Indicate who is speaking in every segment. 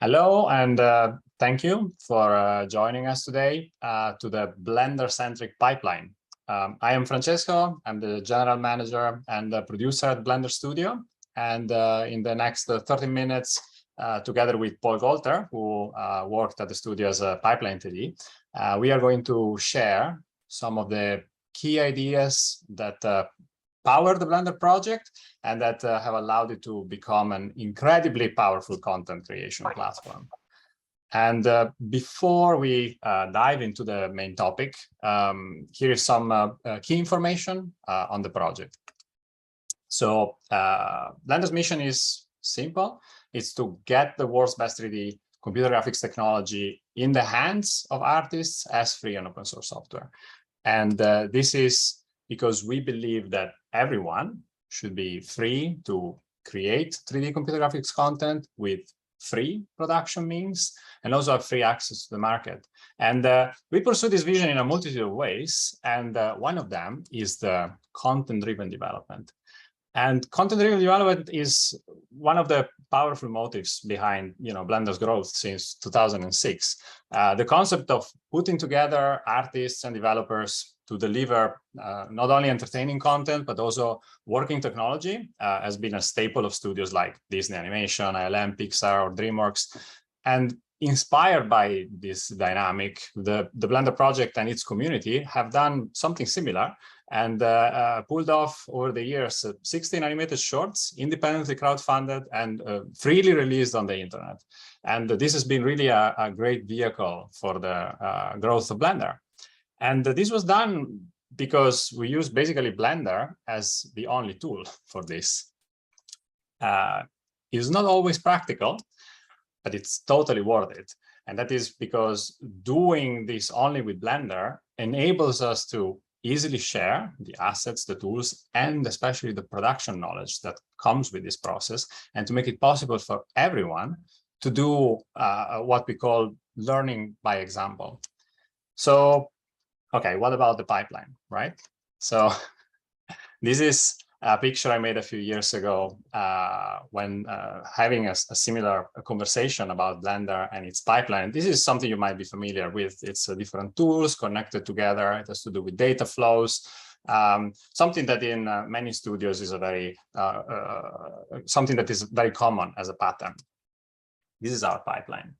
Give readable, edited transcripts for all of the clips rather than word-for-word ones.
Speaker 1: Hello, and thank you for joining us today to the Blender-centric pipeline. I am Francesco. I'm the general manager and the producer at Blender Studio. And in the next 30 minutes, together with Paul Golter, who worked at the studio as a pipeline TD, we are going to share some of the key ideas that power the Blender project and that have allowed it to become an incredibly powerful content creation platform. And before we dive into the main topic, here is some key information on the project. So Blender's mission is simple. It's to get the world's best 3D computer graphics technology in the hands of artists as free and open source software. And this is because we believe that everyone should be free to create 3D computer graphics content with free production means and also have free access to the market. And we pursue this vision in a multitude of ways. And one of them is the content-driven development. And content-driven development is one of the powerful motives behind Blender's growth since 2006. The concept of putting together artists and developers to deliver not only entertaining content, but also working technology has been a staple of studios like Disney Animation, ILM, Pixar, or DreamWorks. And inspired by this dynamic, the Blender project and its community have done something similar and pulled off over the years 16 animated shorts, independently crowdfunded and freely released on the internet. And this has been really a great vehicle for the growth of Blender. And this was done because we use basically Blender as the only tool for this. It's not always practical, but it's totally worth it. And that is because doing this only with Blender enables us to easily share the assets, the tools, and especially the production knowledge that comes with this process, and to make it possible for everyone to do what we call learning by example. So, okay, what about the pipeline, right? So this is a picture I made a few years ago when having a similar conversation about Blender and its pipeline. This is something you might be familiar with. It's different tools connected together. It has to do with data flows. Something that in many studios is something that is very common as a pattern. This is our pipeline.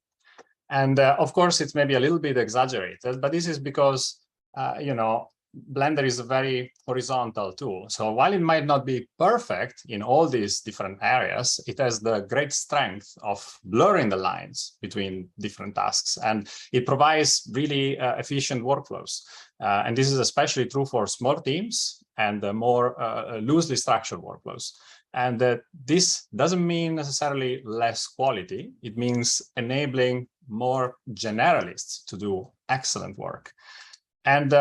Speaker 1: And of course, it's maybe a little bit exaggerated, but this is because Blender is a very horizontal tool. So while it might not be perfect in all these different areas, it has the great strength of blurring the lines between different tasks. And it provides really efficient workflows. And this is especially true for small teams and more loosely structured workflows. And this doesn't mean necessarily less quality. It means enabling more generalists to do excellent work. And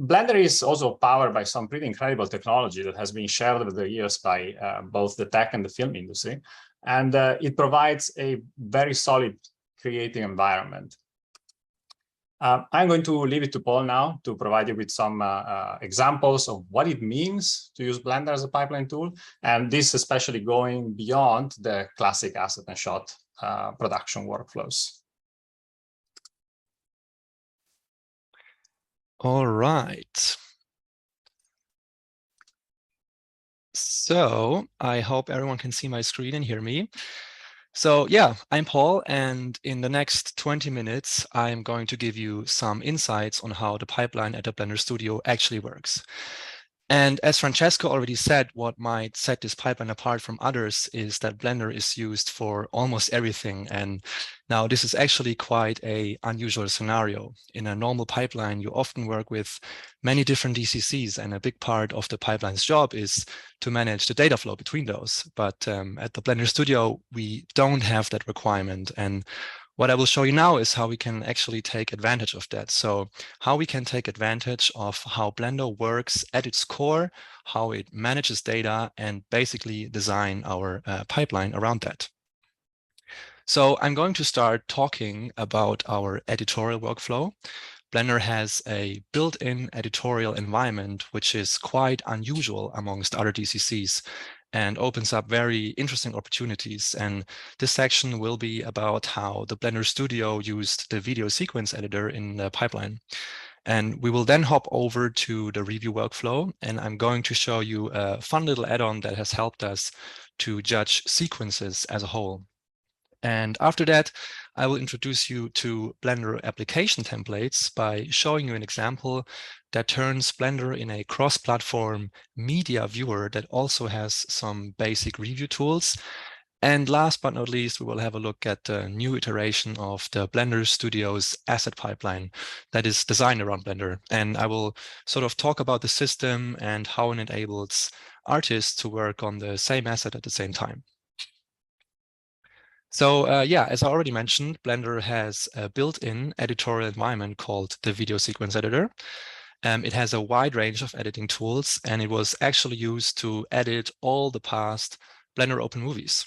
Speaker 1: Blender is also powered by some pretty incredible technology that has been shared over the years by both the tech and the film industry. And it provides a very solid creating environment. I'm going to leave it to Paul now to provide you with some examples of what it means to use Blender as a pipeline tool. And this especially going beyond the classic asset and shot production workflows.
Speaker 2: All right. So I hope everyone can see my screen and hear me. So yeah, I'm Paul, and in the next 20 minutes, I'm going to give you some insights on how the pipeline at the Blender Studio actually works. And as Francesco already said, what might set this pipeline apart from others is that Blender is used for almost everything. And now this is actually quite an unusual scenario. In a normal pipeline, you often work with many different DCCs, and a big part of the pipeline's job is to manage the data flow between those. But at the Blender Studio, we don't have that requirement. And what I will show you now is how we can actually take advantage of that. So how we can take advantage of how Blender works at its core, how it manages data, and basically design our pipeline around that. So I'm going to start talking about our editorial workflow. Blender has a built-in editorial environment, which is quite unusual amongst other DCCs. and opens up very interesting opportunities. And this section will be about how the Blender Studio used the video sequence editor in the pipeline. And we will then hop over to the review workflow, and I'm going to show you a fun little add-on that has helped us to judge sequences as a whole. And after that, I will introduce you to Blender application templates by showing you an example that turns Blender in a cross-platform media viewer that also has some basic review tools. And last but not least, we will have a look at the new iteration of the Blender Studio's asset pipeline that is designed around Blender. And I will sort of talk about the system and how it enables artists to work on the same asset at the same time. So yeah, as I already mentioned, Blender has a built-in editorial environment called the Video Sequence Editor. It has a wide range of editing tools, and it was actually used to edit all the past Blender open movies.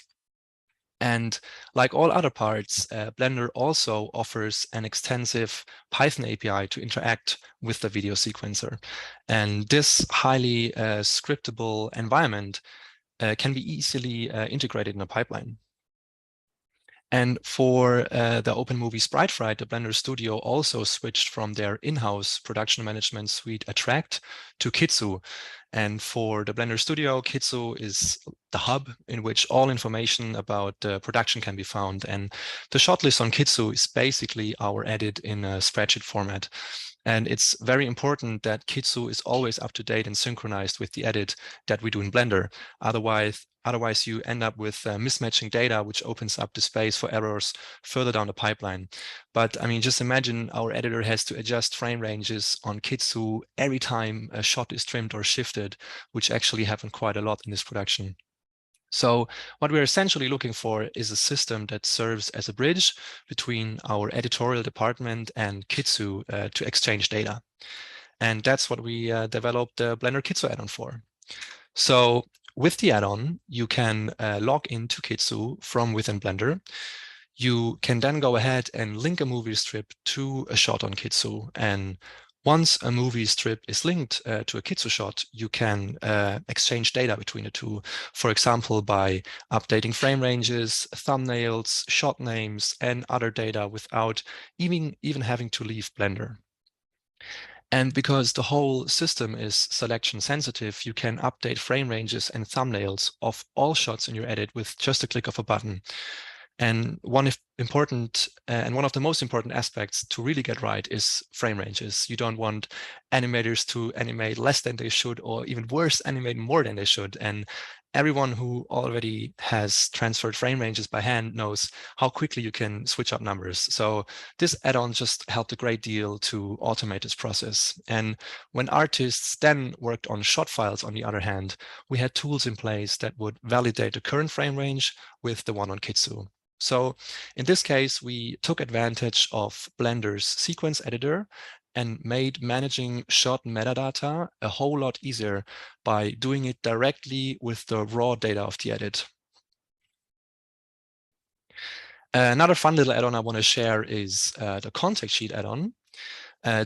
Speaker 2: And like all other parts, Blender also offers an extensive Python API to interact with the video sequencer. And this highly scriptable environment can be easily integrated in a pipeline. And for the open movie Sprite Fright, the Blender Studio also switched from their in-house production management suite Attract to Kitsu. And for the Blender Studio, Kitsu is the hub in which all information about the production can be found. And the shot list on Kitsu is basically our edit in a spreadsheet format. And it's very important that Kitsu is always up to date and synchronized with the edit that we do in Blender. Otherwise, you end up with mismatching data, which opens up the space for errors further down the pipeline. But I mean, just imagine our editor has to adjust frame ranges on Kitsu every time a shot is trimmed or shifted, which actually happened quite a lot in this production. So what we're essentially looking for is a system that serves as a bridge between our editorial department and Kitsu to exchange data. And that's what we developed the Blender Kitsu add-on for. So with the add-on, you can log into Kitsu from within Blender. You can then go ahead and link a movie strip to a shot on Kitsu. And once a movie strip is linked to a Kitsu shot, you can exchange data between the two, for example, by updating frame ranges, thumbnails, shot names, and other data without even having to leave Blender. And because the whole system is selection sensitive, you can update frame ranges and thumbnails of all shots in your edit with just a click of a button. And one of the most important aspects to really get right is frame ranges. You don't want animators to animate less than they should, or even worse, animate more than they should. And everyone who already has transferred frame ranges by hand knows how quickly you can switch up numbers. So this add-on just helped a great deal to automate this process. And when artists then worked on shot files, on the other hand, we had tools in place that would validate the current frame range with the one on Kitsu. So in this case, we took advantage of Blender's sequence editor and made managing shot metadata a whole lot easier by doing it directly with the raw data of the edit. Another fun little add-on I want to share is the context sheet add-on.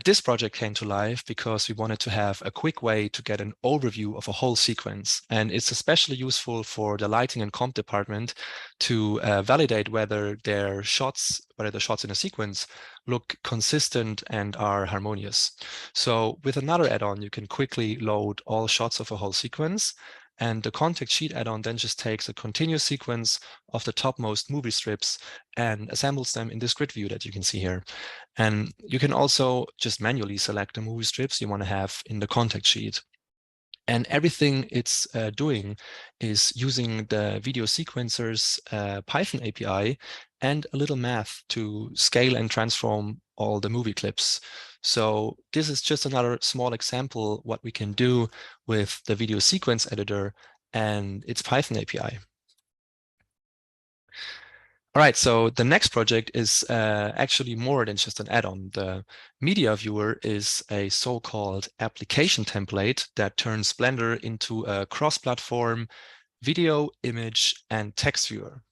Speaker 2: This project came to life because we wanted to have a quick way to get an overview of a whole sequence. And it's especially useful for the lighting and comp department to validate whether the shots in a sequence look consistent and are harmonious. So with another add-on, you can quickly load all shots of a whole sequence. And the context sheet add-on then just takes a continuous sequence of the topmost movie strips and assembles them in this grid view that you can see here. And you can also just manually select the movie strips you want to have in the context sheet. And everything it's doing is using the video sequencer's Python API and a little math to scale and transform all the movie clips. So this is just another small example what we can do with the video sequence editor and its Python API. All right, so the next project is actually more than just an add-on. The media viewer is a so-called application template that turns Blender into a cross-platform video, image, and text viewer.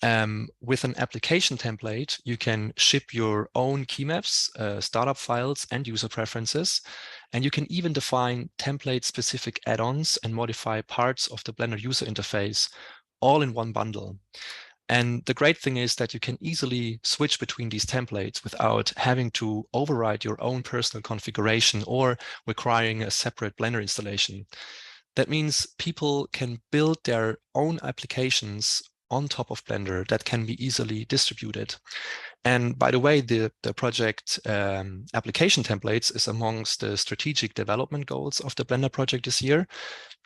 Speaker 2: With an application template, you can ship your own keymaps, startup files, and user preferences. And you can even define template-specific add-ons and modify parts of the Blender user interface all in one bundle. And the great thing is that you can easily switch between these templates without having to override your own personal configuration or requiring a separate Blender installation. That means people can build their own applications on top of Blender that can be easily distributed. And by the way, the project application templates is amongst the strategic development goals of the Blender project this year.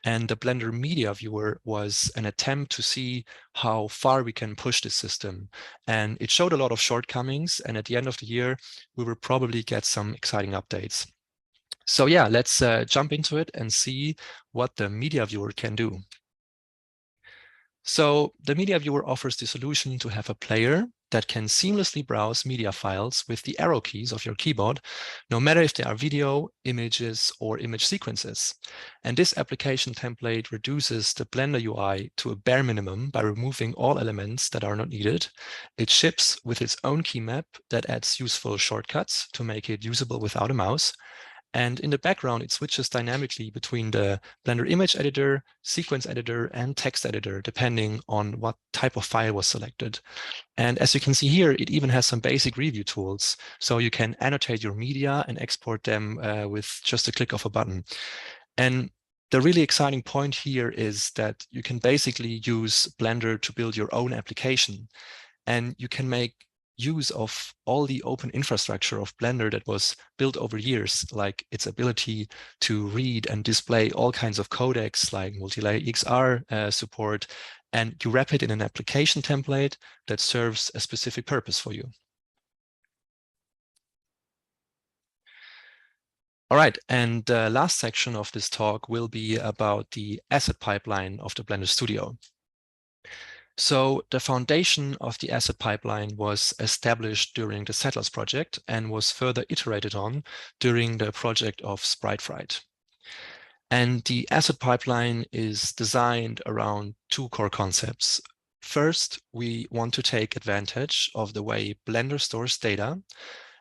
Speaker 2: And the Blender Media Viewer was an attempt to see how far we can push this system. And it showed a lot of shortcomings. And at the end of the year, we will probably get some exciting updates. So yeah, let's jump into it and see what the Media Viewer can do. So the Media Viewer offers the solution to have a player that can seamlessly browse media files with the arrow keys of your keyboard, no matter if they are video, images, or image sequences. And this application template reduces the Blender UI to a bare minimum by removing all elements that are not needed. It ships with its own key map that adds useful shortcuts to make it usable without a mouse. And in the background, it switches dynamically between the Blender image editor, sequence editor, and text editor, depending on what type of file was selected. And as you can see here, it even has some basic review tools. So you can annotate your media and export them with just a click of a button. And the really exciting point here is that you can basically use Blender to build your own application. And you can make use of all the open infrastructure of Blender that was built over years, like its ability to read and display all kinds of codecs like multi-layer XR support, and you wrap it in an application template that serves a specific purpose for you. All right, and the last section of this talk will be about the asset pipeline of the Blender Studio. So the foundation of the asset pipeline was established during the Settlers project and was further iterated on during the project of Sprite Fright. And the asset pipeline is designed around two core concepts. First, we want to take advantage of the way Blender stores data.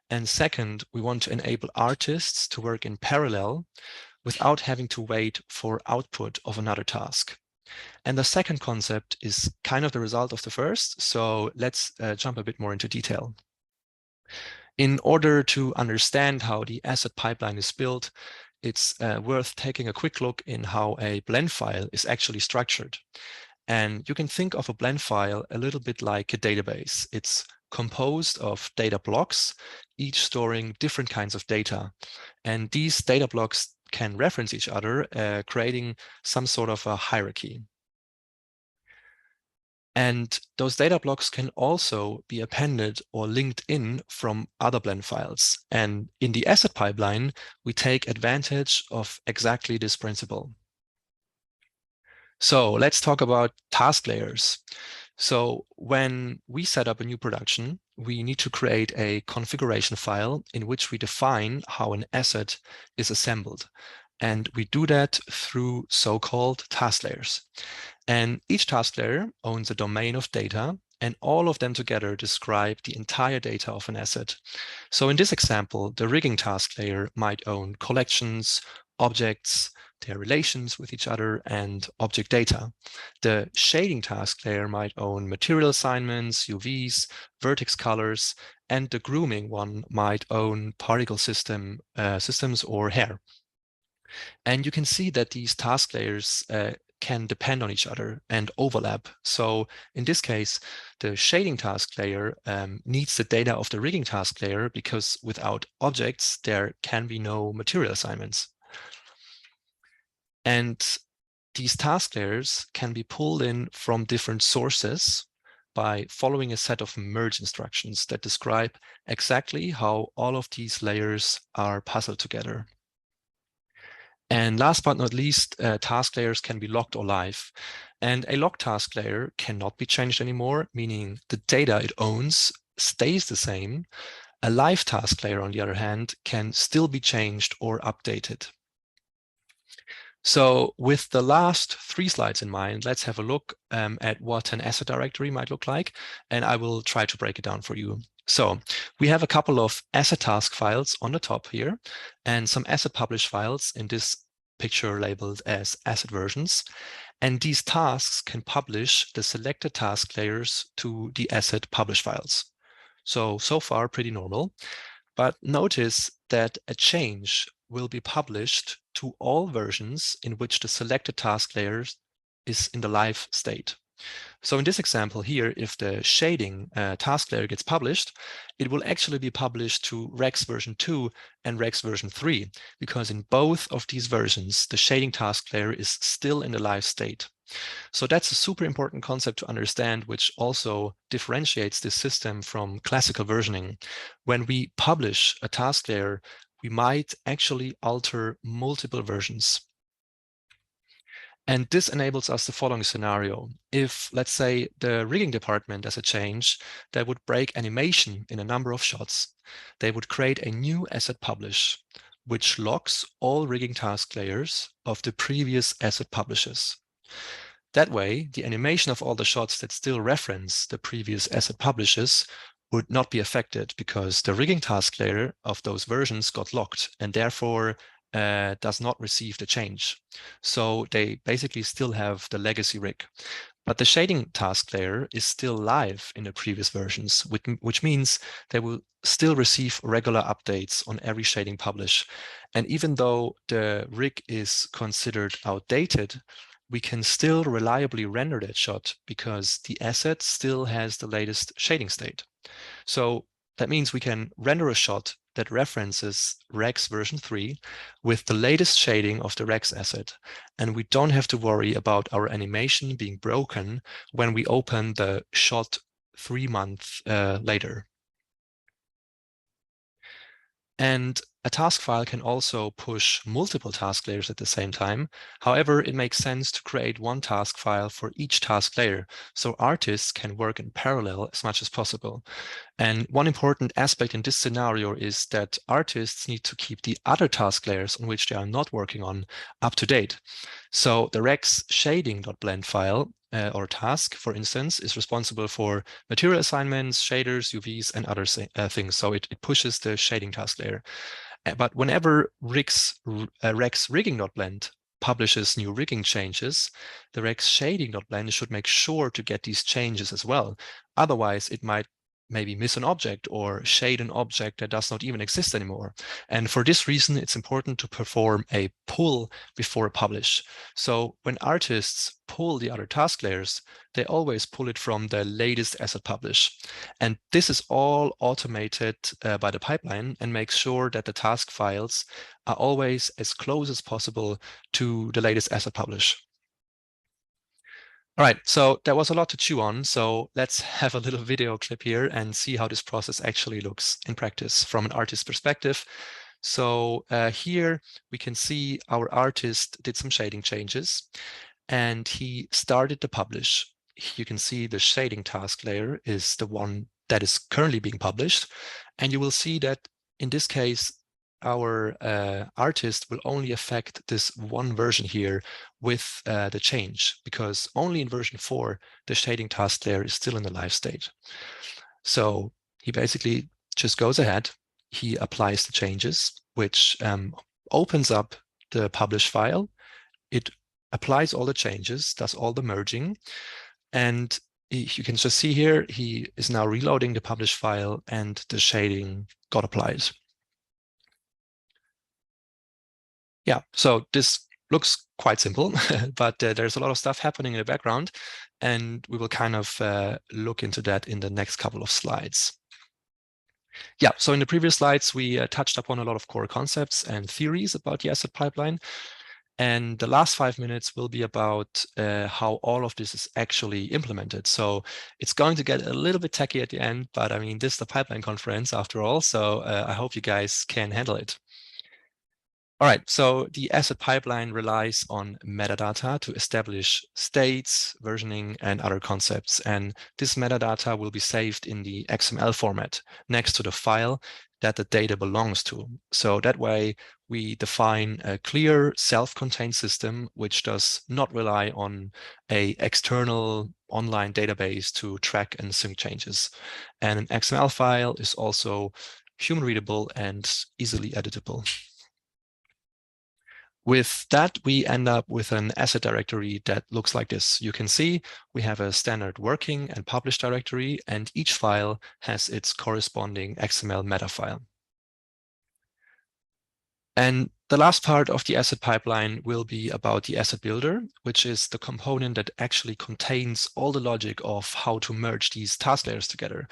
Speaker 2: And second, we want to enable artists to work in parallel without having to wait for output of another task. And the second concept is kind of the result of the first. So let's jump a bit more into detail. In order to understand how the asset pipeline is built, it's worth taking a quick look in how a blend file is actually structured. And you can think of a blend file a little bit like a database. It's composed of data blocks, each storing different kinds of data. And these data blocks can reference each other, creating some sort of a hierarchy. And those data blocks can also be appended or linked in from other blend files. And in the asset pipeline, we take advantage of exactly this principle. So let's talk about task layers. So when we set up a new production, we need to create a configuration file in which we define how an asset is assembled. And we do that through so-called task layers. And each task layer owns a domain of data, and all of them together describe the entire data of an asset. So in this example, the rigging task layer might own collections, objects, their relations with each other, and object data. The shading task layer might own material assignments, UVs, vertex colors, and the grooming one might own particle systems or hair. And you can see that these task layers can depend on each other and overlap. So in this case, the shading task layer needs the data of the rigging task layer because without objects, there can be no material assignments. And these task layers can be pulled in from different sources by following a set of merge instructions that describe exactly how all of these layers are puzzled together. And last but not least, task layers can be locked or live. And a locked task layer cannot be changed anymore, meaning the data it owns stays the same. A live task layer, on the other hand, can still be changed or updated. So with the last 3 slides in mind, let's have a look at what an asset directory might look like, and I will try to break it down for you. So we have a couple of asset task files on the top here, and some asset publish files in this picture labeled as asset versions. And these tasks can publish the selected task layers to the asset publish files. So far pretty normal. But notice that a change will be published to all versions in which the selected task layer is in the live state. So in this example here, if the shading task layer gets published, it will actually be published to Rex version 2 and Rex version 3, because in both of these versions, the shading task layer is still in the live state. So that's a super important concept to understand, which also differentiates this system from classical versioning. When we publish a task layer, we might actually alter multiple versions. And this enables us the following scenario. If, let's say, the rigging department does a change that would break animation in a number of shots, they would create a new asset publish, which locks all rigging task layers of the previous asset publishes. That way, the animation of all the shots that still reference the previous asset publishes would not be affected, because the rigging task layer of those versions got locked and therefore does not receive the change. So they basically still have the legacy rig. But the shading task layer is still live in the previous versions, which means they will still receive regular updates on every shading publish. And even though the rig is considered outdated, we can still reliably render that shot because the asset still has the latest shading state. So that means we can render a shot that references Rex version 3 with the latest shading of the Rex asset. And we don't have to worry about our animation being broken when we open the shot 3 months later. And a task file can also push multiple task layers at the same time. However, it makes sense to create one task file for each task layer, so artists can work in parallel as much as possible. And one important aspect in this scenario is that artists need to keep the other task layers on which they are not working on up to date. So the Rex shading.blend file or task, for instance, is responsible for material assignments, shaders, UVs, and other things. So it pushes the shading task layer. But whenever Rex rigging.blend publishes new rigging changes, the Rex shading.blend should make sure to get these changes as well. Otherwise, it might maybe miss an object or shade an object that does not even exist anymore. And for this reason, it's important to perform a pull before a publish. So when artists pull the other task layers, they always pull it from the latest asset publish. And this is all automated by the pipeline and makes sure that the task files are always as close as possible to the latest asset publish. All right, so there was a lot to chew on. So let's have a little video clip here and see how this process actually looks in practice from an artist's perspective. So here we can see our artist did some shading changes and he started to publish. You can see the shading task layer is the one that is currently being published. And you will see that in this case, our artist will only affect this one version here with the change, because only in version 4, the shading task layer is still in the live state. So he basically just goes ahead, he applies the changes, which opens up the publish file. It applies all the changes, does all the merging, and you can just see here, he is now reloading the publish file and the shading got applied. Yeah, so this looks quite simple, but there's a lot of stuff happening in the background, and we will kind of look into that in the next couple of slides. Yeah, so in the previous slides, we touched upon a lot of core concepts and theories about the asset pipeline. And the last 5 minutes will be about how all of this is actually implemented. So it's going to get a little bit techy at the end, but I mean, this is the pipeline conference after all. So I hope you guys can handle it. All right, so the asset pipeline relies on metadata to establish states, versioning, and other concepts. And this metadata will be saved in the XML format next to the file that the data belongs to. So that way we define a clear self-contained system which does not rely on an external online database to track and sync changes. And an XML file is also human readable and easily editable. With that, we end up with an asset directory that looks like this. You can see we have a standard working and publish directory, and each file has its corresponding XML meta file. And the last part of the asset pipeline will be about the asset builder, which is the component that actually contains all the logic of how to merge these task layers together.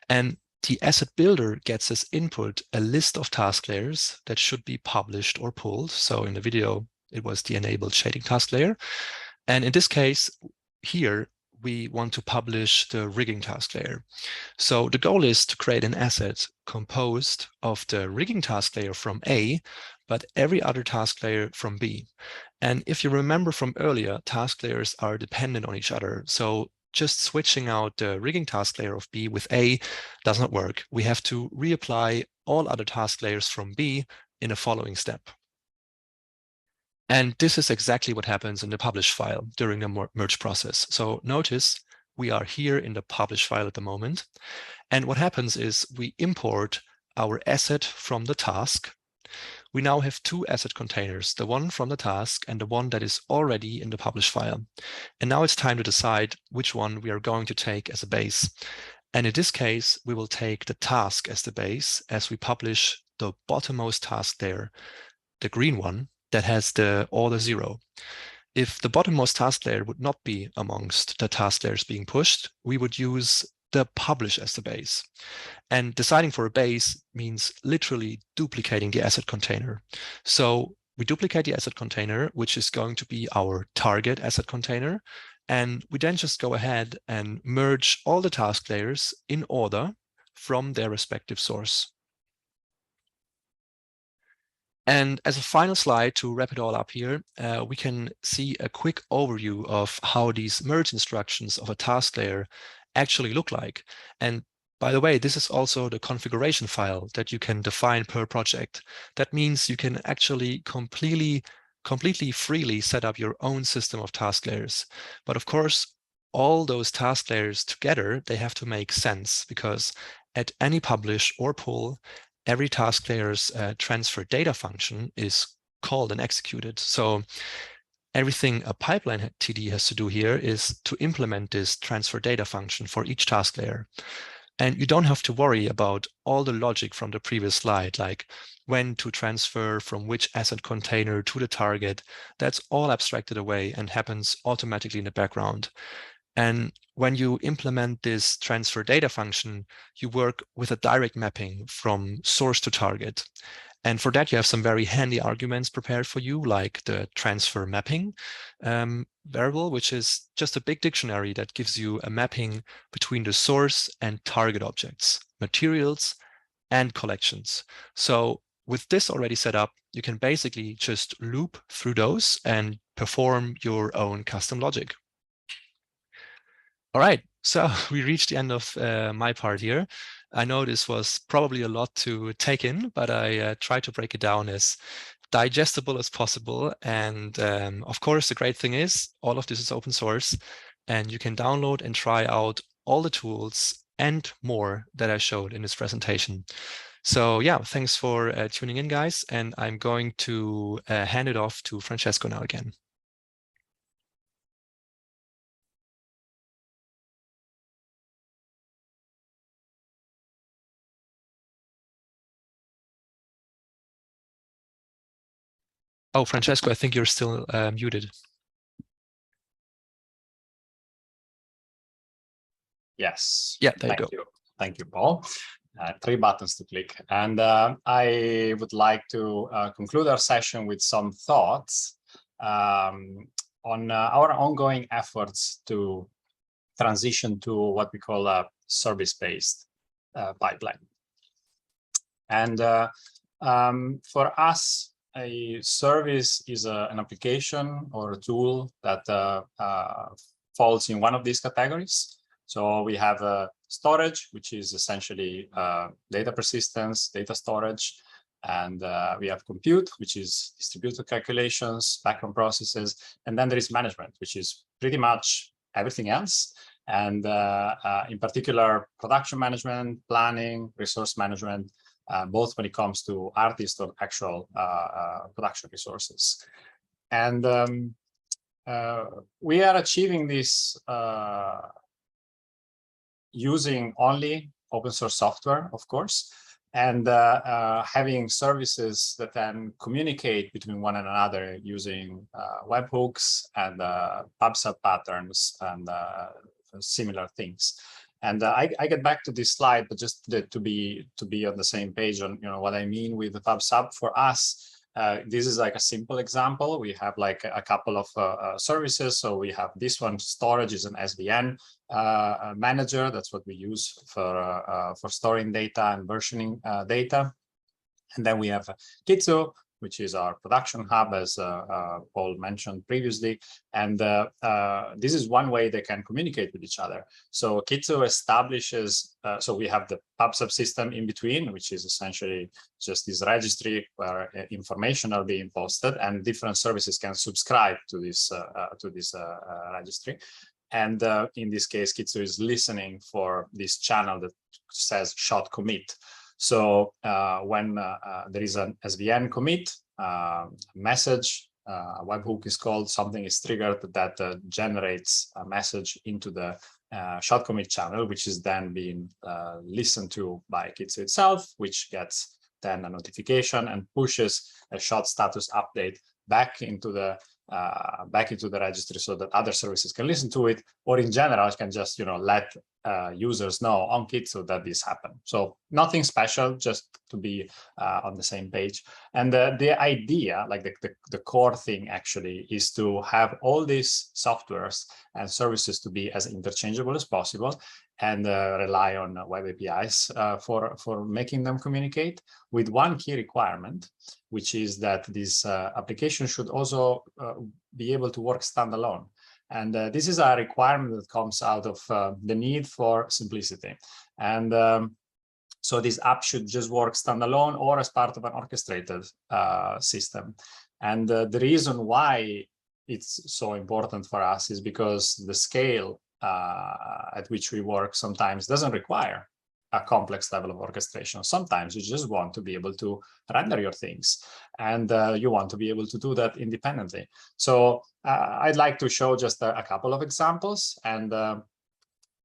Speaker 2: And the asset builder gets as input a list of task layers that should be published or pulled. So in the video, it was the enabled shading task layer. And in this case, here, we want to publish the rigging task layer. So the goal is to create an asset composed of the rigging task layer from A, but every other task layer from B. And if you remember from earlier, task layers are dependent on each other. So just switching out the rigging task layer of B with A does not work. We have to reapply all other task layers from B in the following step. And this is exactly what happens in the publish file during the merge process. So notice we are here in the publish file at the moment. And what happens is we import our asset from the task. We now have two asset containers, the one from the task and the one that is already in the publish file. And now it's time to decide which one we are going to take as a base. And in this case, we will take the task as the base as we publish the bottommost task there, the green one that has the order 0. If the bottommost task layer would not be amongst the task layers being pushed, we would use the publish as the base. And deciding for a base means literally duplicating the asset container. So we duplicate the asset container, which is going to be our target asset container. And we then just go ahead and merge all the task layers in order from their respective source. And as a final slide to wrap it all up here, we can see a quick overview of how these merge instructions of a task layer actually look like. And by the way, this is also the configuration file that you can define per project. That means you can actually completely freely set up your own system of task layers. But of course, all those task layers together, they have to make sense, because at any publish or pull, every task layer's transfer data function is called and executed. So everything a pipeline TD has to do here is to implement this transfer data function for each task layer. And you don't have to worry about all the logic from the previous slide, like when to transfer from which asset container to the target. That's all abstracted away and happens automatically in the background. And when you implement this transfer data function, you work with a direct mapping from source to target. And for that, you have some very handy arguments prepared for you, like the transfer mapping variable, which is just a big dictionary that gives you a mapping between the source and target objects, materials, and collections. So with this already set up, you can basically just loop through those and perform your own custom logic. All right, so we reached the end of my part here. I know this was probably a lot to take in, but I tried to break it down as digestible as possible. And of course, the great thing is all of this is open source, and you can download and try out all the tools and more that I showed in this presentation. So yeah, thanks for tuning in, guys. And I'm going to hand it off to Francesco now again. Oh, Francesco, I think you're still muted.
Speaker 1: Yes.
Speaker 2: Yeah, there you go.
Speaker 1: Thank you, Paul. 3 buttons to click. And I would like to conclude our session with some thoughts on our ongoing efforts to transition to what we call a service-based pipeline. And for us, a service is an application or a tool that falls in one of these categories. So we have storage, which is essentially data persistence, data storage. And we have compute, which is distributed calculations, background processes, and then there is management, which is pretty much everything else. And in particular, production management, planning, resource management, both when it comes to artist or actual production resources. And we are achieving this using only open source software, of course, and having services that then communicate between one another using webhooks and pub/sub patterns and similar things. And I get back to this slide, but just to be on the same page on what I mean with the pub/sub. For us, this is like a simple example. We have like a couple of services. So we have this one, storage is an SVN manager. That's what we use for storing data and versioning data. And then we have Kitsu, which is our production hub, as Paul mentioned previously. And this is one way they can communicate with each other. So Kitsu establishes, so we have the pub subsystem in between, which is essentially just this registry where information are being posted, and different services can subscribe to this registry. And in this case, Kitsu is listening for this channel that says shot commit. So when there is an SVN commit, message, a webhook is called, something is triggered that generates a message into the shot commit channel, which is then being listened to by Kitsu itself, which gets then a notification and pushes a shot status update back into the registry so that other services can listen to it, or in general can just let users know on Kitsu that this happened. So nothing special, just to be on the same page. And the idea, like the core thing actually, is to have all these softwares and services to be as interchangeable as possible, and rely on web APIs for making them communicate, with one key requirement, which is that this application should also be able to work standalone. And this is a requirement that comes out of the need for simplicity. And so this app should just work standalone or as part of an orchestrated system. And the reason why it's so important for us is because the scale at which we work sometimes doesn't require a complex level of orchestration. Sometimes you just want to be able to render your things, and you want to be able to do that independently. So I'd like to show just a couple of examples, and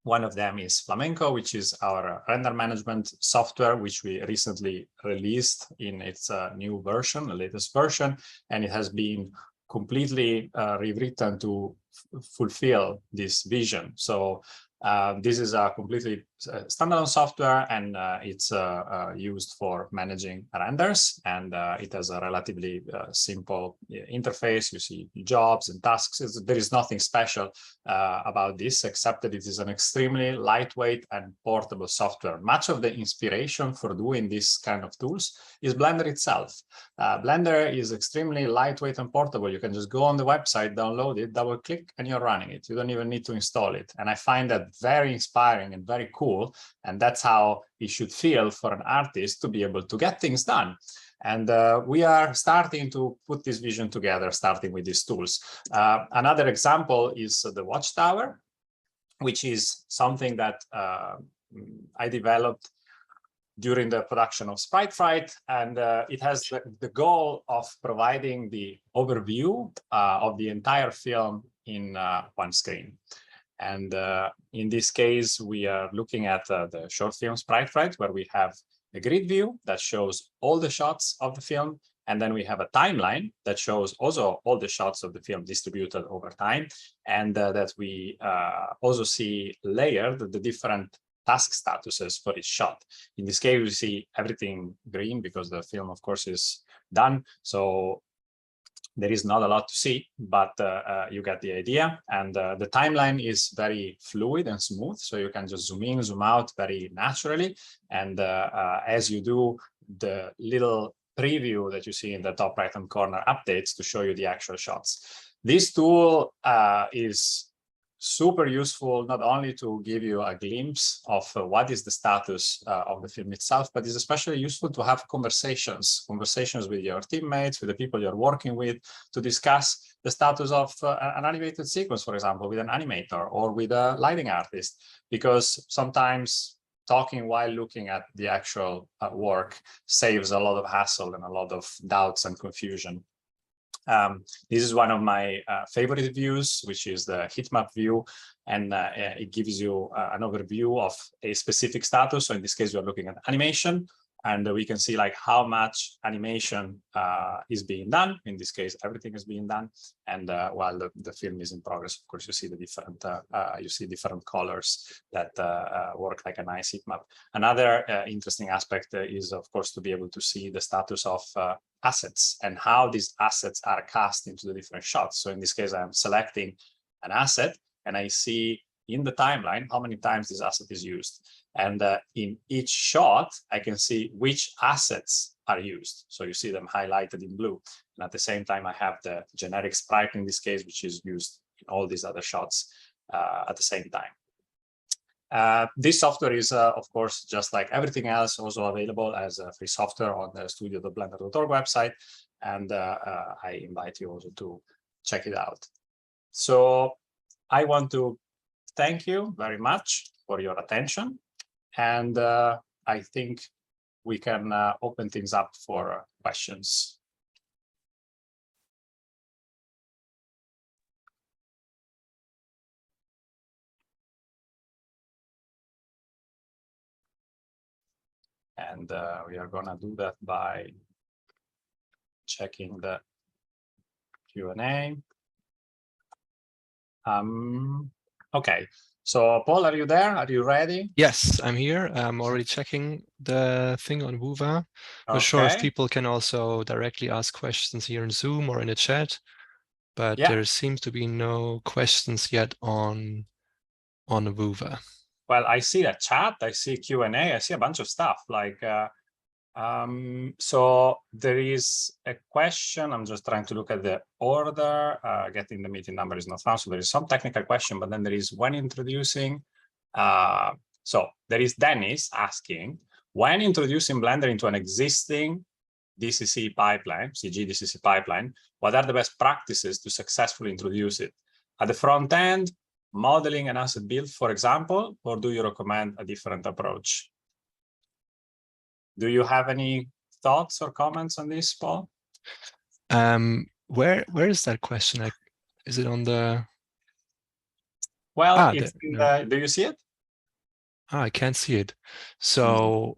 Speaker 1: one of them is Flamenco, which is our render management software, which we recently released in its new version, the latest version, and it has been completely rewritten to fulfill this vision. So this is a completely standalone software, and it's used for managing renders, and it has a relatively simple interface. You see jobs and tasks. There is nothing special about this, except that it is an extremely lightweight and portable software. Much of the inspiration for doing this kind of tools is Blender itself. Blender is extremely lightweight and portable. You can just go on the website, download it, double click, and you're running it. You don't even need to install it. And I find that very inspiring and very cool. And that's how it should feel for an artist to be able to get things done. And we are starting to put this vision together, starting with these tools. Another example is the Watchtower, which is something that I developed during the production of Sprite Fright, and it has the goal of providing the overview of the entire film in one screen. And in this case, we are looking at the short film Sprite Fright, where we have a grid view that shows all the shots of the film, and then we have a timeline that shows also all the shots of the film distributed over time, and that we also see layered the different task statuses for each shot. In this case, we see everything green because the film, of course, is done. So there is not a lot to see, but you get the idea. And the timeline is very fluid and smooth, so you can just zoom in, zoom out very naturally. And as you do, the little preview that you see in the top right-hand corner updates to show you the actual shots. This tool is super useful not only to give you a glimpse of what is the status of the film itself, but it's especially useful to have conversations with your teammates, with the people you're working with, to discuss the status of an animated sequence, for example, with an animator or with a lighting artist, because sometimes talking while looking at the actual work saves a lot of hassle and a lot of doubts and confusion. This is one of my favorite views, which is the heat map view, and it gives you an overview of a specific status. So in this case, we're looking at animation, and we can see like how much animation is being done. In this case, everything is being done, and while the film is in progress, of course, you see the different colors that work like a nice heat map. Another interesting aspect is, of course, to be able to see the status of assets and how these assets are cast into the different shots. So in this case, I'm selecting an asset and I see in the timeline how many times this asset is used. And in each shot, I can see which assets are used. So you see them highlighted in blue. And at the same time, I have the generic sprite in this case, which is used in all these other shots at the same time. This software is, of course, just like everything else, also available as free software on the studio.blender.org website. And I invite you also to check it out. So I want to thank you very much for your attention. And I think we can open things up for questions. And we are gonna do that by checking the Q&A. Okay, so Paul, are you there? Are you ready?
Speaker 2: Yes, I'm here. I'm already checking the thing on Wova. Not sure if people can also directly ask questions here in Zoom or in the chat, but there seems to be no questions yet on Wova.
Speaker 1: Well, I see a chat, I see Q&A, I see a bunch of stuff like, so there is a question. I'm just trying to look at the order. Getting the meeting number is not found. So there is some technical question, but then there is when introducing. So there is Dennis asking, when introducing Blender into an existing DCC pipeline, CG DCC pipeline, what are the best practices to successfully introduce it? At the front end, modeling and asset build, for example, or do you recommend a different approach? Do you have any thoughts or comments on this, Paul?
Speaker 2: Where is that question? Is it on the?
Speaker 1: Well, it's in the, do you see it?
Speaker 2: I can't see it. So,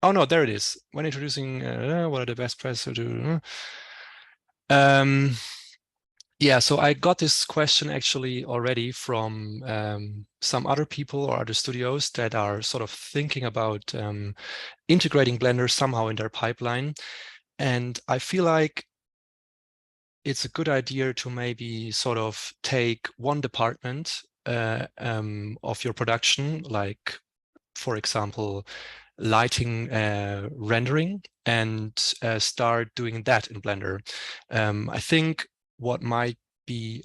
Speaker 2: oh no, there it is. When introducing, what are the best practices to do? Yeah, so I got this question actually already from some other people or other studios that are sort of thinking about integrating Blender somehow in their pipeline. And I feel like it's a good idea to maybe sort of take one department of your production, like, for example, lighting, rendering, and start doing that in Blender. I think what might be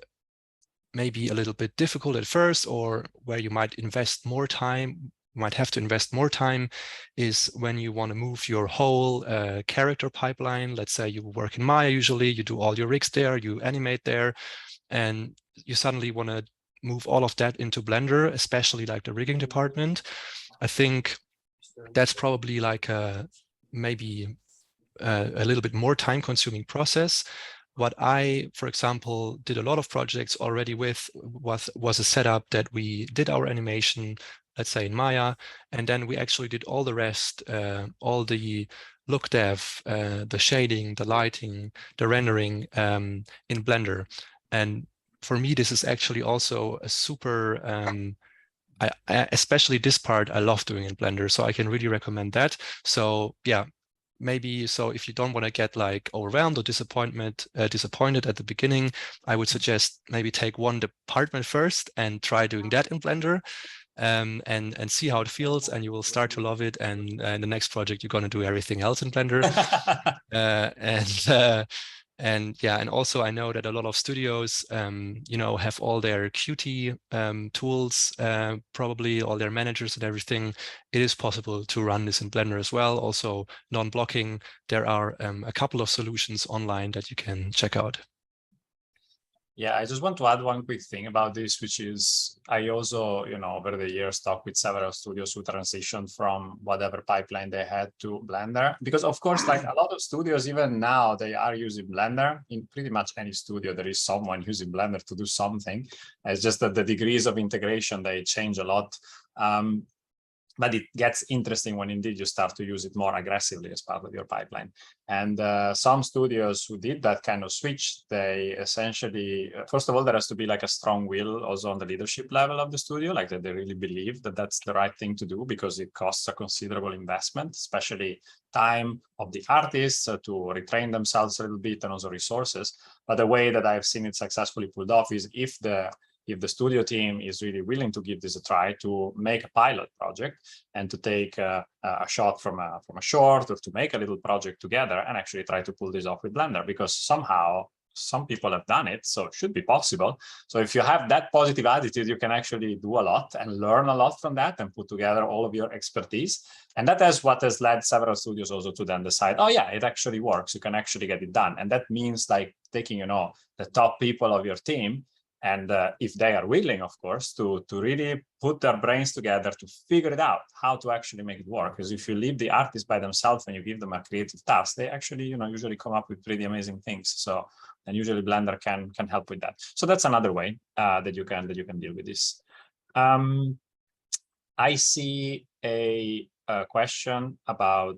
Speaker 2: maybe a little bit difficult at first, or where you might invest more time, might have to invest more time, is when you want to move your whole character pipeline. Let's say you work in Maya usually, you do all your rigs there, you animate there, and you suddenly want to move all of that into Blender, especially like the rigging department. I think that's probably like maybe a little bit more time-consuming process. What I, for example, did a lot of projects already with was a setup that we did our animation, let's say in Maya, and then we actually did all the rest, all the look dev, the shading, the lighting, the rendering in Blender. And for me, this is actually also a super, especially this part I love doing in Blender, so I can really recommend that. So yeah, maybe, so if you don't want to get like overwhelmed or disappointed at the beginning, I would suggest maybe take one department first and try doing that in Blender, and see how it feels, and you will start to love it. And in the next project, you're going to do everything else in Blender. And yeah, and also I know that a lot of studios, you know, have all their Qt tools, probably all their managers and everything. It is possible to run this in Blender as well. Also non-blocking. There are a couple of solutions online that you can check out.
Speaker 1: Yeah, I just want to add one quick thing about this, which is I also, over the years talked with several studios who transitioned from whatever pipeline they had to Blender. Because of course, like a lot of studios, even now, they are using Blender. In pretty much any studio, there is someone using Blender to do something. It's just that the degrees of integration, they change a lot. But it gets interesting when indeed you start to use it more aggressively as part of your pipeline. And some studios who did that kind of switch, they essentially, first of all, there has to be like a strong will also on the leadership level of the studio, like that they really believe that that's the right thing to do, because it costs a considerable investment, especially time of the artists to retrain themselves a little bit, and also resources. But the way that I've seen it successfully pulled off is if the studio team is really willing to give this a try, to make a pilot project and to take a shot from a short, or to make a little project together and actually try to pull this off with Blender, because somehow some people have done it, so it should be possible. So if you have that positive attitude, you can actually do a lot and learn a lot from that and put together all of your expertise. And that is what has led several studios also to then decide, oh yeah, it actually works, you can actually get it done. And that means like taking, the top people of your team, and if they are willing, of course, to really put their brains together to figure it out, how to actually make it work. Because if you leave the artists by themselves and you give them a creative task, they actually, usually come up with pretty amazing things. So, and usually Blender can help with that. So that's another way that you can deal with this. I see a question about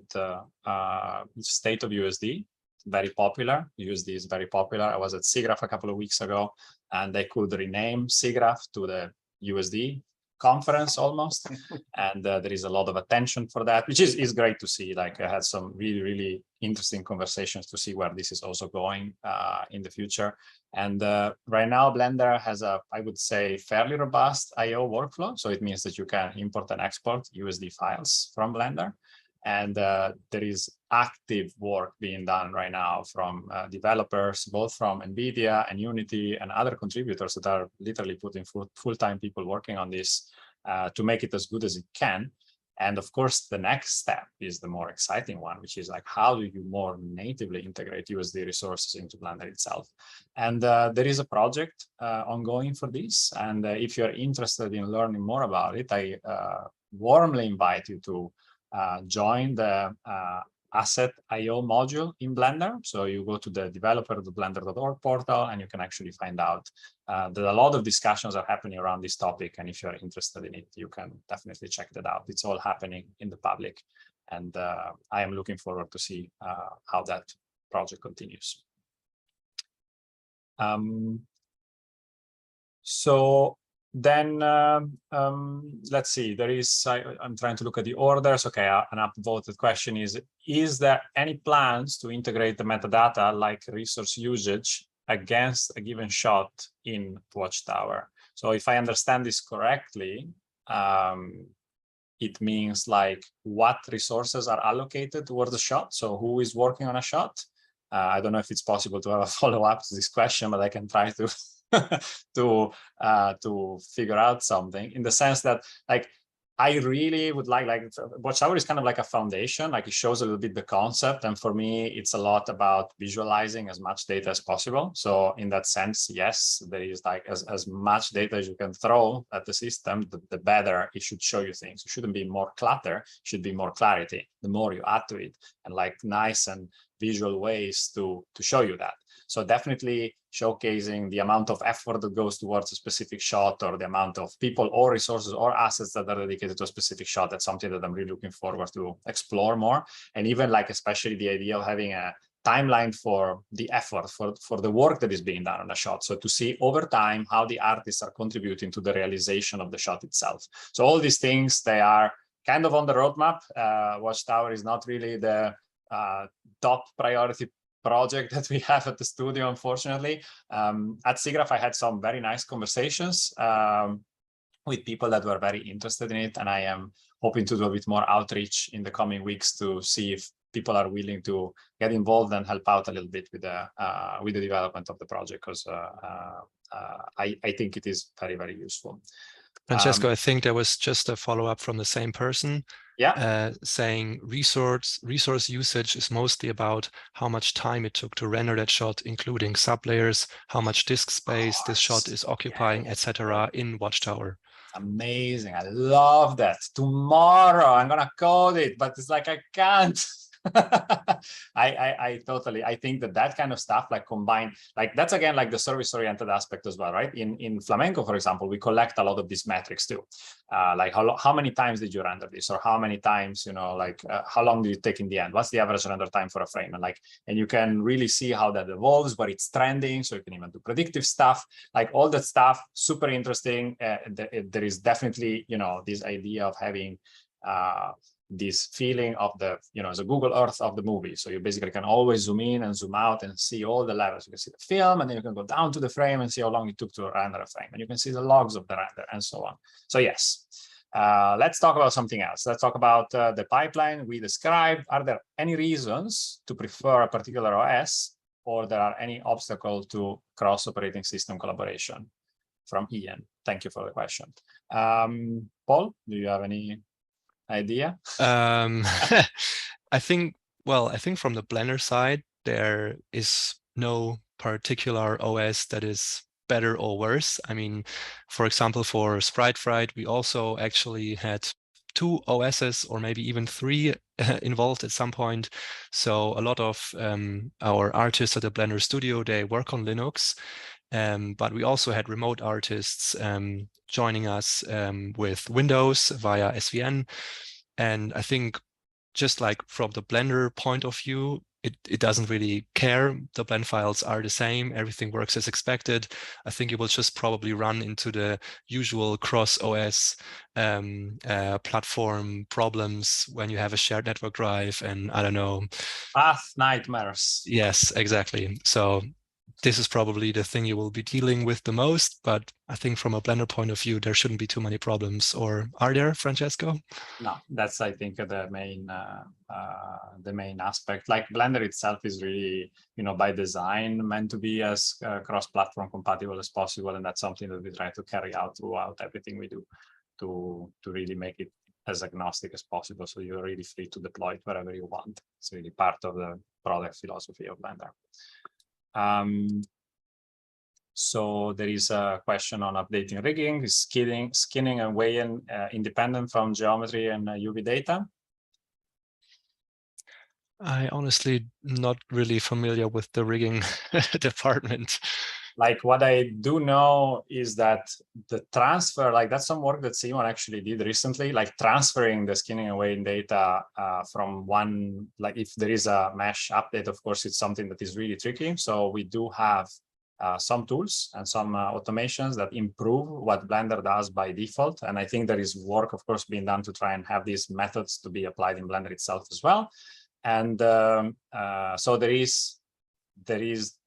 Speaker 1: state of USD. Very popular. USD is very popular. I was at SIGGRAPH a couple of weeks ago, and they could rename SIGGRAPH to the USD conference almost. And there is a lot of attention for that, which is great to see. Like I had some really, really interesting conversations to see where this is also going in the future. And right now, Blender has I would say, fairly robust I/O workflow. So it means that you can import and export USD files from Blender. And there is active work being done right now from developers, both from NVIDIA and Unity and other contributors that are literally putting full-time people working on this to make it as good as it can. And of course, the next step is the more exciting one, which is like, how do you more natively integrate USD resources into Blender itself? And there is a project ongoing for this. And if you're interested in learning more about it, I warmly invite you to join the asset IO module in Blender. So you go to the developer.blender.org portal, and you can actually find out that a lot of discussions are happening around this topic. And if you're interested in it, you can definitely check that out. It's all happening in the public. And I am looking forward to see how that project continues. So then let's see, there is, I'm trying to look at the orders. Okay, an upvoted question is there any plans to integrate the metadata like resource usage against a given shot in Watchtower? So if I understand this correctly, it means like what resources are allocated towards the shot. So who is working on a shot? I don't know if it's possible to have a follow-up to this question, but I can try to to figure out something, in the sense that like I really would like Watchtower is kind of like a foundation, like it shows a little bit the concept, and for me it's a lot about visualizing as much data as possible. So in that sense, yes, there is like as much data as you can throw at the system, the better it should show you things. It shouldn't be more clutter, it should be more clarity. The more you add to it, and like nice and visual ways to show you that. So definitely showcasing the amount of effort that goes towards a specific shot, or the amount of people or resources or assets that are dedicated to a specific shot. That's something that I'm really looking forward to explore more. And even like, especially the idea of having a timeline for the effort, for the work that is being done on a shot. So to see over time how the artists are contributing to the realization of the shot itself. So all these things, they are kind of on the roadmap. Watchtower is not really the top priority project that we have at the studio, unfortunately. At SIGGRAPH, I had some very nice conversations with people that were very interested in it, and I am hoping to do a bit more outreach in the coming weeks to see if people are willing to get involved and help out a little bit with the development of the project, because I think it is very, very useful.
Speaker 2: Francesco, I think there was just a follow-up from the same person.
Speaker 1: Yeah.
Speaker 2: Saying resource usage is mostly about how much time it took to render that shot, including sublayers, how much disk space this shot is occupying, etc. in Watchtower.
Speaker 1: Amazing. I love that. Tomorrow I'm gonna code it, but it's like I can't. I totally, I think that kind of stuff, like combined, like that's again like the service-oriented aspect as well, right? In Flamenco, for example, we collect a lot of these metrics too, like how many times did you render this, or how many times, you know, like how long did it take in the end? What's the average render time for a frame? And you can really see how that evolves, where it's trending. So you can even do predictive stuff, like all that stuff. Super interesting. There is definitely, you know, this idea of having this feeling of the, you know, as a Google Earth of the movie. So you basically can always zoom in and zoom out and see all the levels. You can see the film, and then you can go down to the frame and see how long it took to render a frame. And you can see the logs of the render and so on. So yes, let's talk about something else. Let's talk about the pipeline we described. Are there any reasons to prefer a particular OS, or there are any obstacle to cross-operating system collaboration? From Ian. Thank you for the question. Paul, do you have any idea?
Speaker 2: I think from the Blender side, there is no particular OS that is better or worse. I mean, for example, for Sprite Fright, we also actually had 2 OSs or maybe even 3 involved at some point. So a lot of our artists at the Blender Studio, they work on Linux. But we also had remote artists joining us with Windows via SVN. And I think just like from the Blender point of view, it doesn't really care. The blend files are the same. Everything works as expected. I think it will just probably run into the usual cross OS platform problems when you have a shared network drive and I don't know.
Speaker 1: Path nightmares.
Speaker 2: Yes, exactly. So this is probably the thing you will be dealing with the most, but I think from a Blender point of view, there shouldn't be too many problems. Or are there, Francesco?
Speaker 1: No, that's, I think, the main aspect. Like Blender itself is really, you know, by design meant to be as cross-platform compatible as possible, and that's something that we try to carry out throughout everything we do to really make it as agnostic as possible. So you're really free to deploy it wherever you want. It's really part of the product philosophy of Blender. So there is a question on updating rigging, is skinning and weighing independent from geometry and UV data?
Speaker 2: I honestly not really familiar with the rigging department.
Speaker 1: Like what I do know is that the transfer, like that's some work that Simon actually did recently, like transferring the skinning and weighing data from one, like if there is a mesh update, of course, it's something that is really tricky. So we do have some tools and some automations that improve what Blender does by default. And I think there is work, of course, being done to try and have these methods to be applied in Blender itself as well. And so there is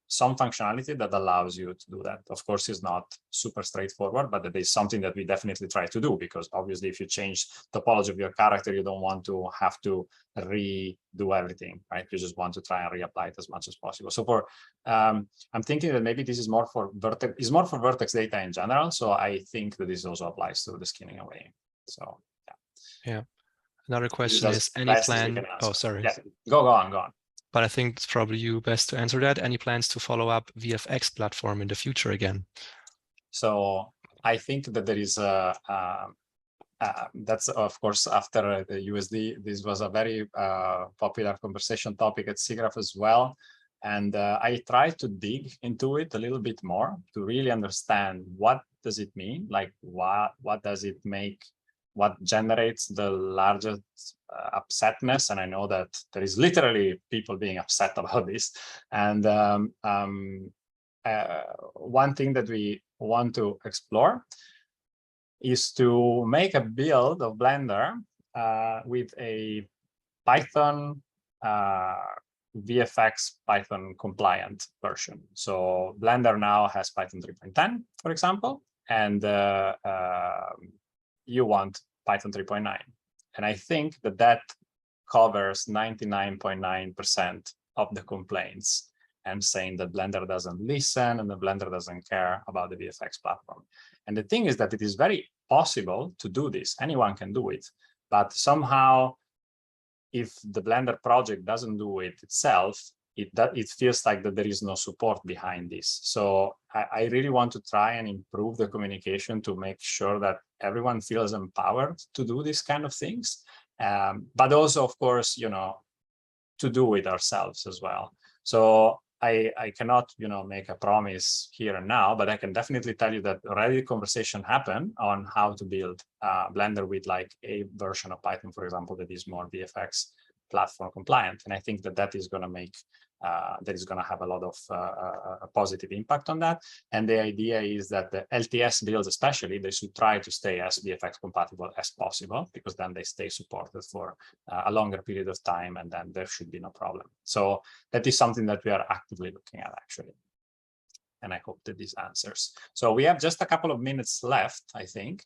Speaker 1: some functionality that allows you to do that. Of course, it's not super straightforward, but it is something that we definitely try to do, because obviously if you change topology of your character, you don't want to have to redo everything, right? You just want to try and reapply it as much as possible. So for, I'm thinking that maybe this is more for vertex data in general. So I think that this also applies to the skinning away. So
Speaker 2: yeah. Another question is any plan? Oh, sorry.
Speaker 1: Yeah. Go on.
Speaker 2: But I think it's probably you best to answer that. Any plans to follow up VFX platform in the future again?
Speaker 1: So I think that there is that's of course after the USD, this was a very popular conversation topic at SIGGRAPH as well. And I tried to dig into it a little bit more to really understand what does it mean, like what does it make, what generates the largest upsetness. And I know that there is literally people being upset about this. And one thing that we want to explore is to make a build of Blender with a Python VFX Python compliant version. So Blender now has Python 3.10, for example, and you want Python 3.9. And I think that covers 99.9% of the complaints and saying that Blender doesn't listen and the Blender doesn't care about the VFX platform. And the thing is that it is very possible to do this. Anyone can do it, but somehow if the Blender project doesn't do it itself, it feels like that there is no support behind this. So I really want to try and improve the communication to make sure that everyone feels empowered to do these kind of things. But also, of course, you know, to do it ourselves as well. So I cannot, you know, make a promise here and now, but I can definitely tell you that already conversation happened on how to build Blender with like a version of Python, for example, that is more VFX platform compliant. And I think that that is going to make that is going to have a lot of a positive impact on that. And the idea is that the LTS builds, especially, they should try to stay as VFX compatible as possible, because then they stay supported for a longer period of time, and then there should be no problem. So that is something that we are actively looking at, actually. And I hope that this answers. So we have just a couple of minutes left, I think.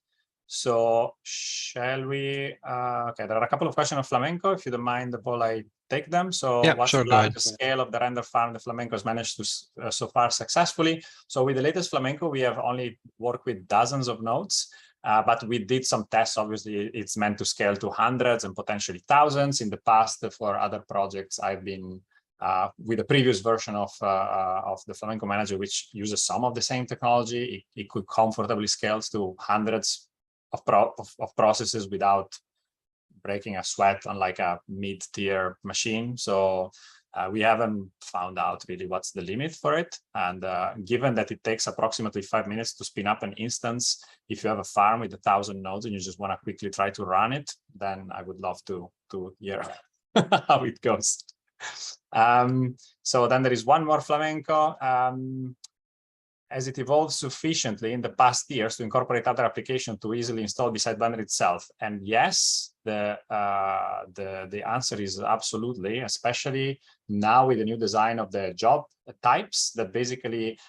Speaker 1: So shall we? Okay, there are a couple of questions of Flamenco. If you don't mind, Paul, I take them. So
Speaker 2: yeah,
Speaker 1: what's
Speaker 2: sure,
Speaker 1: the largest scale of the render farm the Flamenco has managed to so far successfully? So with the latest Flamenco, we have only worked with dozens of nodes, but we did some tests. Obviously, it's meant to scale to hundreds and potentially thousands. In the past, for other projects, I've been with the previous version of the Flamenco Manager, which uses some of the same technology. It could comfortably scale to hundreds of processes without breaking a sweat on like a mid-tier machine. So we haven't found out really what's the limit for it. And given that it takes approximately 5 minutes to spin up an instance, if you have a farm with 1,000 nodes and you just want to quickly try to run it, then I would love to hear how it goes. So then there is one more Flamenco. As it evolved sufficiently in the past years to incorporate other applications to easily install beside Blender itself? And yes, the answer is absolutely, especially now with the new design of the job types, that basically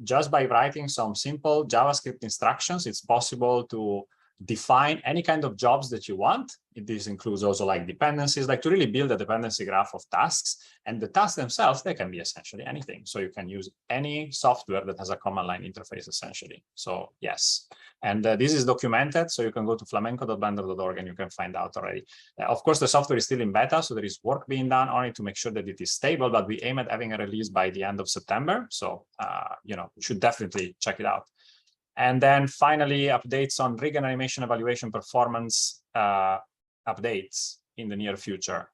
Speaker 1: just by writing some simple JavaScript instructions, it's possible to define any kind of jobs that you want. This includes also like dependencies, like to really build a dependency graph of tasks. And the tasks themselves, they can be essentially anything. So you can use any software that has a command line interface, essentially. So yes, and this is documented. So you can go to flamenco.blender.org and you can find out already. Of course, the software is still in beta, so there is work being done on it to make sure that it is stable. But we aim at having a release by the end of September. So you know, you should definitely check it out. And then finally, updates on rig and animation evaluation performance updates in the near future.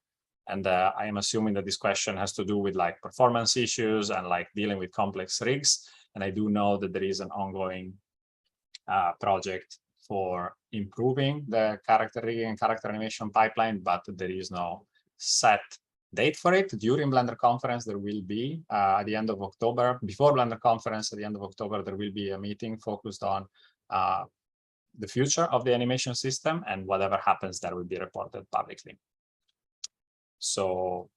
Speaker 1: And I am assuming that this question has to do with like performance issues and like dealing with complex rigs. And I do know that there is an ongoing project for improving the character rigging and character animation pipeline, but there is no set date for it. During Blender conference, there will be at the end of October, before Blender conference at the end of October, there will be a meeting focused on the future of the animation system, and whatever happens there will be reported publicly. So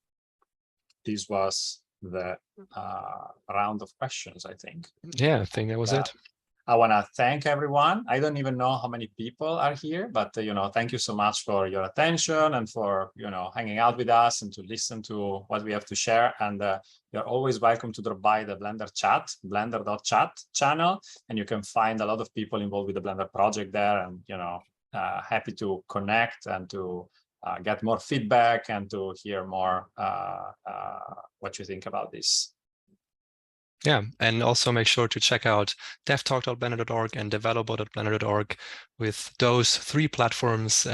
Speaker 1: this was the round of questions, I think.
Speaker 2: Yeah, I think that was it.
Speaker 1: I want to thank everyone. I don't even know how many people are here, but you know, thank you so much for your attention and for, you know, hanging out with us and to listen to what we have to share. And you're always welcome to drop by the Blender chat, blender.chat channel, and you can find a lot of people involved with the Blender project there. And you know, happy to connect and to get more feedback and to hear more what you think about this.
Speaker 2: Yeah, and also make sure to check out devtalk.blender.org and developer.blender.org. With those 3 platforms,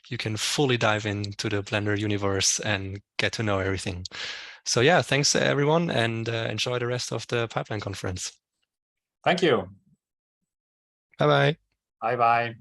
Speaker 2: you can fully dive into the Blender universe and get to know everything. So yeah, thanks everyone, and enjoy the rest of the Pipeline conference.
Speaker 1: Thank you.
Speaker 2: Bye-bye.
Speaker 1: Bye-bye.